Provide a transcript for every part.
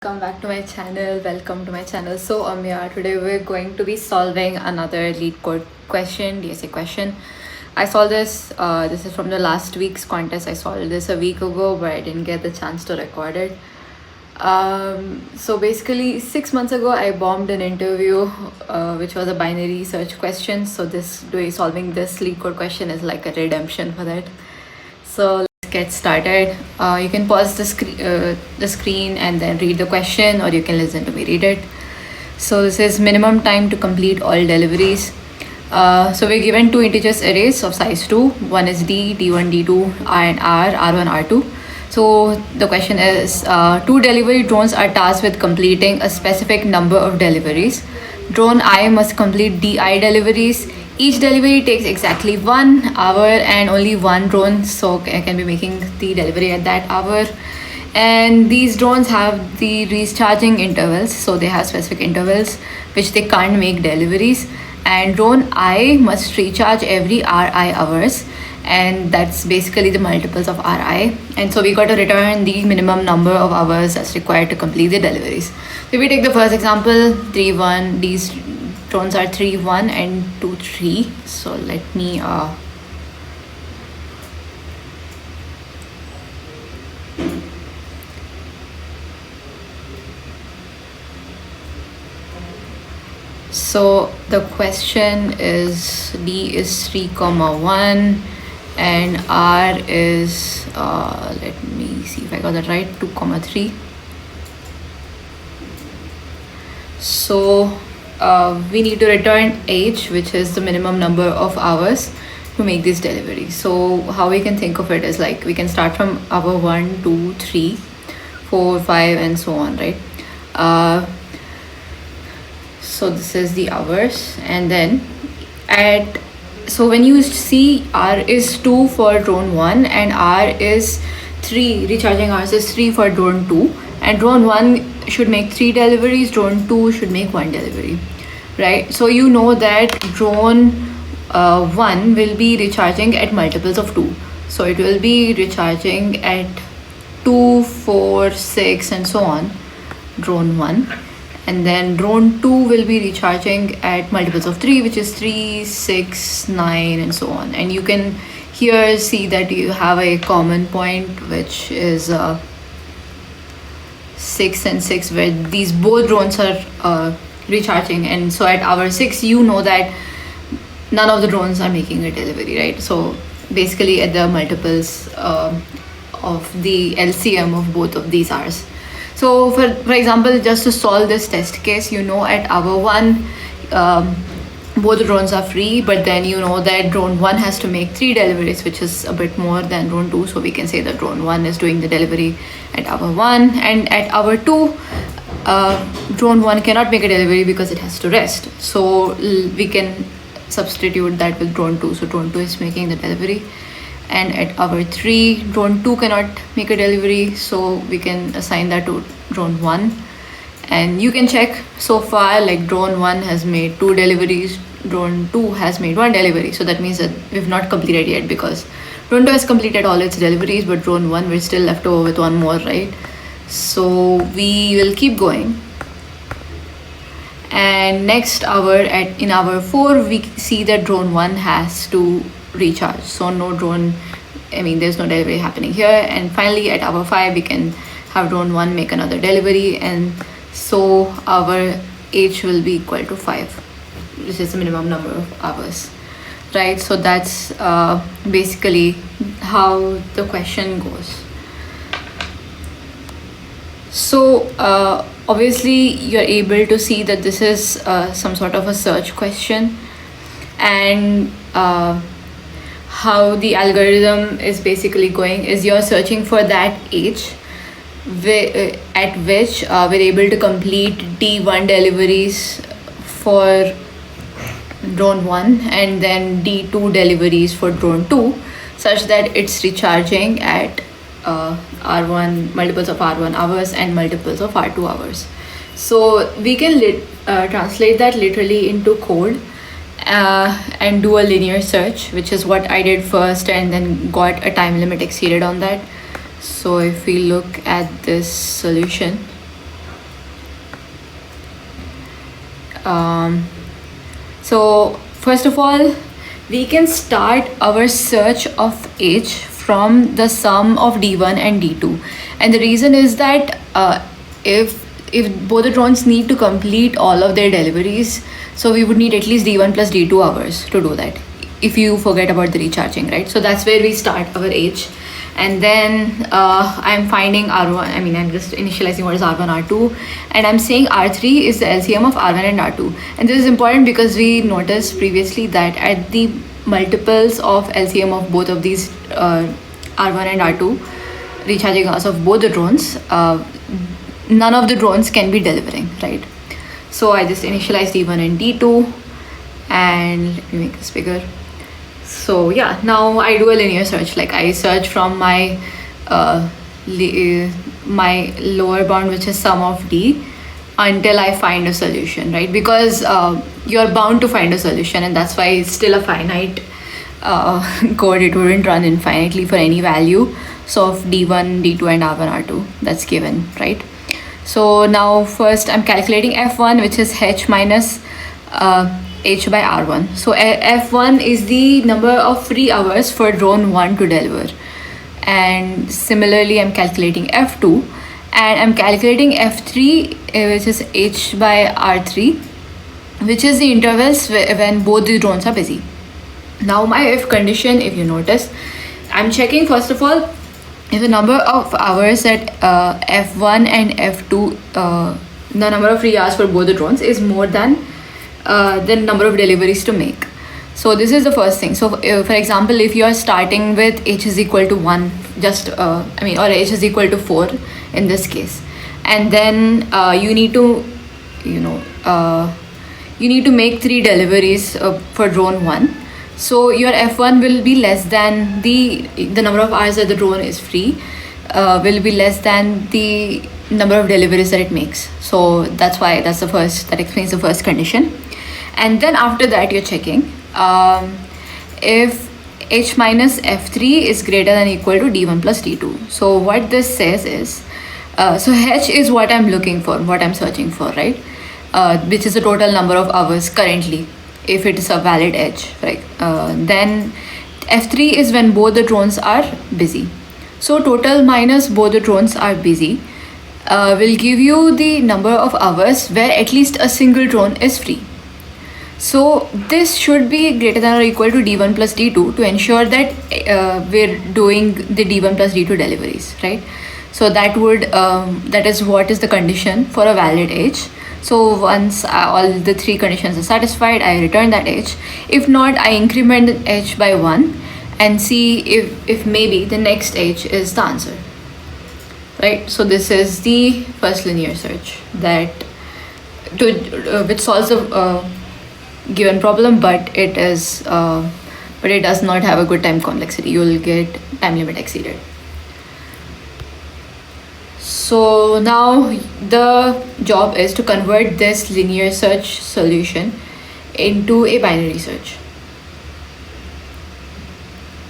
Welcome back to my channel. Welcome to my channel. So Amya, today we're going to be solving another lead code question, DSA question. I solved this. This is from the last week's contest. I solved this a week ago, but I didn't get the chance to record it. So basically, 6 months ago, I bombed an interview, which was a binary search question. So solving this lead code question is like a redemption for that. So let's get started. You can pause the screen and then read the question, or you can listen to me read it. So this is minimum time to complete all deliveries. So we're given two integers arrays of size 2. One is D, D1, D2, and R, R1, R2. So the question is, two delivery drones are tasked with completing a specific number of deliveries. Drone I must complete DI deliveries. Each delivery takes exactly 1 hour and only one drone, so I can be making the delivery at that hour. And these drones have the recharging intervals, so they have specific intervals which they can't make deliveries. And drone I must recharge every RI hours, and that's basically the multiples of RI. And so we got to return the minimum number of hours that's required to complete the deliveries. So if we take the first example, 3 1, these drones are 3 1 and 2 3. So let me so the question is, D is 3 comma 1 and R is let me see if I got that right, 2 comma 3. So we need to return H, which is the minimum number of hours to make this delivery. So how we can think of it is, like, we can start from hour 1 2 3 4 5 and so on, right? So this is the hours, and then so when you see R is 2 for drone 1 and R is 3, recharging hours is 3 for drone 2, and drone 1 should make 3 deliveries, drone 2 should make 1 delivery, right? So you know that drone 1 will be recharging at multiples of 2. So it will be recharging at 2 4 6 and so on, drone 1. And then drone 2 will be recharging at multiples of 3, which is 3 6 9 and so on. And you can here see that you have a common point, which is 6 and 6, where these both drones are recharging. And so at hour 6, you know that none of the drones are making a delivery, right? So basically at the multiples of the LCM of both of these hours. So for example, just to solve this test case, you know at hour 1 both drones are free, but then you know that drone 1 has to make 3 deliveries, which is a bit more than drone 2. So we can say that drone 1 is doing the delivery at hour 1, and at hour 2 drone 1 cannot make a delivery because it has to rest. So we can substitute that with drone 2. So drone 2 is making the delivery. And at hour 3, drone 2 cannot make a delivery, so we can assign that to drone 1. And you can check so far, like drone 1 has made 2 deliveries, drone 2 has made 1 delivery. So that means that we've not completed yet, because drone 2 has completed all its deliveries, but drone 1 we're still left over with 1 more, right? So we will keep going. And next hour, in hour 4, we see that drone 1 has to recharge. So there's no delivery happening here. And finally at hour 5, we can have drone 1 make another delivery, and so our H will be equal to 5, which is the minimum number of hours, right? So that's basically how the question goes. So obviously you're able to see that this is some sort of a search question, and how the algorithm is basically going is, you're searching for that H at which we're able to complete D1 deliveries for drone 1 and then D2 deliveries for drone 2, such that it's recharging at R1, multiples of R1 hours and multiples of R2 hours. So we can translate that literally into code and do a linear search, which is what I did first, and then got a time limit exceeded on that. So if we look at this solution, So first of all, we can start our search of H from the sum of D1 and D2, and the reason is that if both the drones need to complete all of their deliveries, so we would need at least D1 plus D2 hours to do that. If you forget about the recharging, right? So that's where we start our H, and then I'm finding R1. I mean, I'm just initializing what is R1, R2, and I'm saying R3 is the LCM of R1 and R2. And this is important because we noticed previously that at the multiples of LCM of both of these R1 and R2 recharging hours of both the drones, none of the drones can be delivering, right? So I just initialized D1 and D2, and let me make this bigger. So yeah, now I do a linear search. Like I search from my my lower bound, which is sum of D, until I find a solution, right? Because you're bound to find a solution, and that's why it's still a finite code. It wouldn't run infinitely for any value. So of D1, D2, and R1, R2, that's given, right? So now first I'm calculating F1, which is H minus H by R1. So F1 is the number of free hours for drone 1 to deliver. And similarly, I'm calculating F2, and I'm calculating F3, which is H by R3, which is the intervals when both the drones are busy. Now my if condition, if you notice, I'm checking first of all if the number of hours at F1 and F2, the number of free hours for both the drones is more than the number of deliveries to make. So this is the first thing. So for example, if you are starting with H is equal to 1, just or H is equal to 4 in this case, and then you need to make 3 deliveries for drone 1. So your F1 will be less than the number of hours that the drone is free, will be less than the number of deliveries that it makes. So that explains the first condition. And then after that, you're checking if H minus F3 is greater than or equal to D1 plus D2. So what this says is, so H is what I'm looking for, what I'm searching for, right? Which is the total number of hours currently, if it is a valid edge, right? Then F3 is when both the drones are busy. So total minus both the drones are busy will give you the number of hours where at least a single drone is free. So this should be greater than or equal to D1 plus D2 to ensure that we're doing the D1 plus D2 deliveries, right? So that is what is the condition for a valid edge. So once all the 3 conditions are satisfied, I return that edge. If not, I increment the edge by 1 and see if maybe the next edge is the answer, right? So this is the first linear search which solves the given problem, but it does not have a good time complexity. You will get time limit exceeded. So now the job is to convert this linear search solution into a binary search.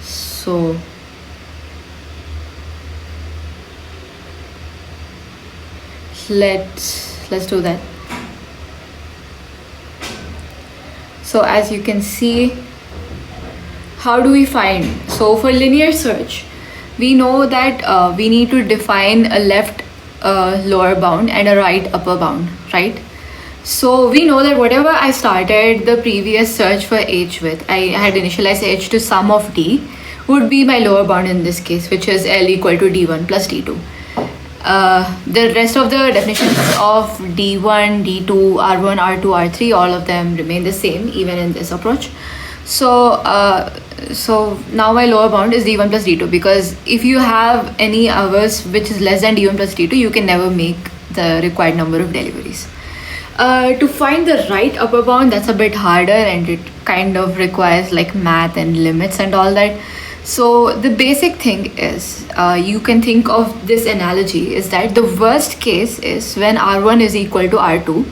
So let's do that. So as you can see, how do we find? So for linear search, we know that we need to define a left lower bound and a right upper bound, right? So we know that whatever I started the previous search for H with, I had initialized H to sum of D, would be my lower bound in this case, which is L equal to D1 plus D2. The rest of the definitions of D1, D2, R1, R2, R3, all of them remain the same even in this approach. So now my lower bound is D1 plus D2, because if you have any hours which is less than D1 plus D2, you can never make the required number of deliveries. To find the right upper bound, that's a bit harder, and it kind of requires like math and limits and all that. So the basic thing is, you can think of this analogy is that the worst case is when R1 is equal to R2.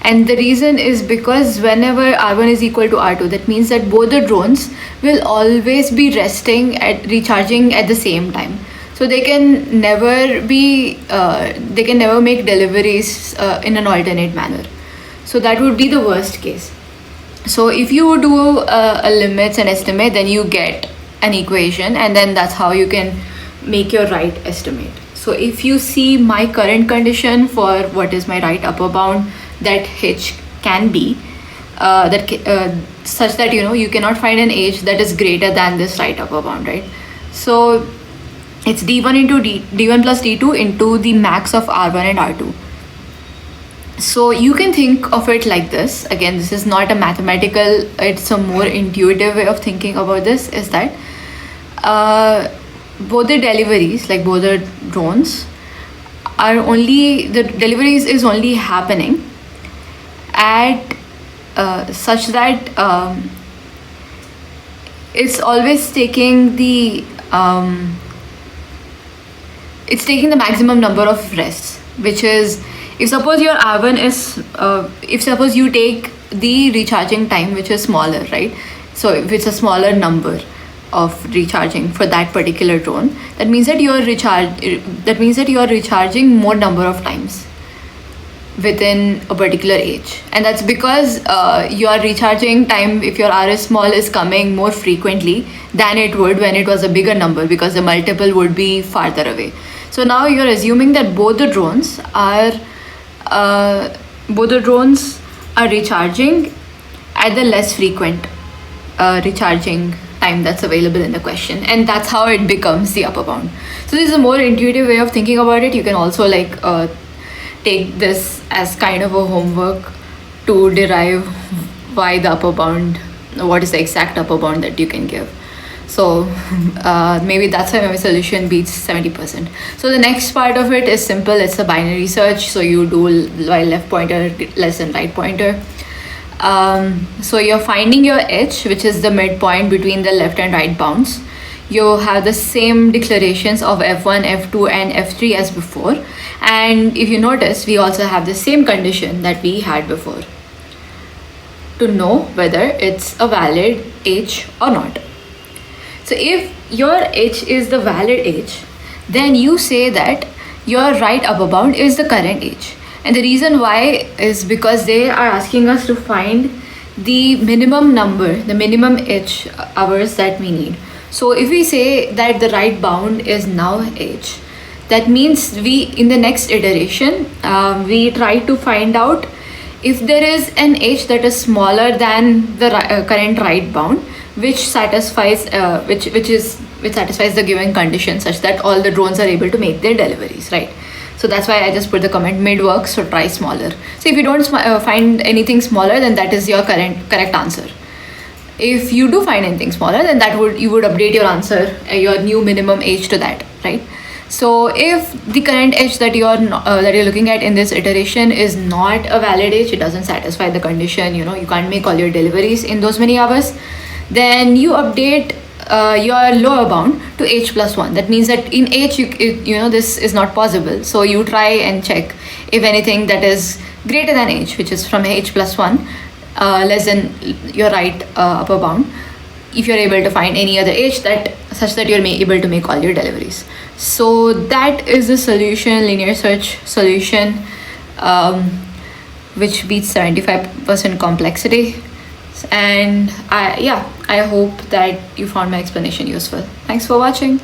And the reason is because whenever R1 is equal to R2, that means that both the drones will always be recharging at the same time. So they can never make deliveries in an alternate manner. So that would be the worst case. So if you do a limits and estimate, then you get an equation, and then that's how you can make your right estimate. So if you see my current condition for what is my right upper bound that h can be, such that you cannot find an h that is greater than this right upper bound, right? So it's d1 into d1 plus d2 into the max of r1 and r2. So you can think of it like this. Again, this is not a mathematical, it's a more intuitive way of thinking about this, is that both the deliveries, like both the drones, the deliveries is only happening at such that it's always taking the it's taking the maximum number of rests, which is, if suppose your R1 is if suppose you take the recharging time which is smaller, right? So if it's a smaller number of recharging for that particular drone, that means that you are recharging more number of times within a particular age, and that's because your recharging time, if your R is small, is coming more frequently than it would when it was a bigger number, because the multiple would be farther away. So now you're assuming that both the drones are recharging at the less frequent recharging time that's available in the question, and that's how it becomes the upper bound. So this is a more intuitive way of thinking about it. You can also take this as kind of a homework to derive why the upper bound, what is the exact upper bound that you can give. So maybe that's why my solution beats 70%. So the next part of it is simple. It's a binary search. So you do while left pointer less than right pointer. So you're finding your h, which is the midpoint between the left and right bounds. You have the same declarations of f1, f2 and f3 as before. And if you notice, we also have the same condition that we had before to know whether it's a valid h or not. So if your h is the valid h, then you say that your right upper bound is the current h. And the reason why is because they are asking us to find the minimum number, the minimum h hours that we need. So if we say that the right bound is now h, that means in the next iteration, we try to find out if there is an h that is smaller than the current right bound, which satisfies the given condition, such that all the drones are able to make their deliveries, right? So that's why I just put the comment mid works, so try smaller. So if you don't find anything smaller, then that is your correct answer. If you do find anything smaller, then you would update your answer, your new minimum h to that, right? So if the current h that you're looking at in this iteration is not a valid h, it doesn't satisfy the condition, you can't make all your deliveries in those many hours, then you update your lower bound to h plus 1. That means that in h, this is not possible. So you try and check if anything that is greater than h, which is from h plus 1, less than your right upper bound, if you're able to find any other h such that you're able to make all your deliveries. So that is the solution, linear search solution, which beats 75% complexity. And I hope that you found my explanation useful. Thanks for watching.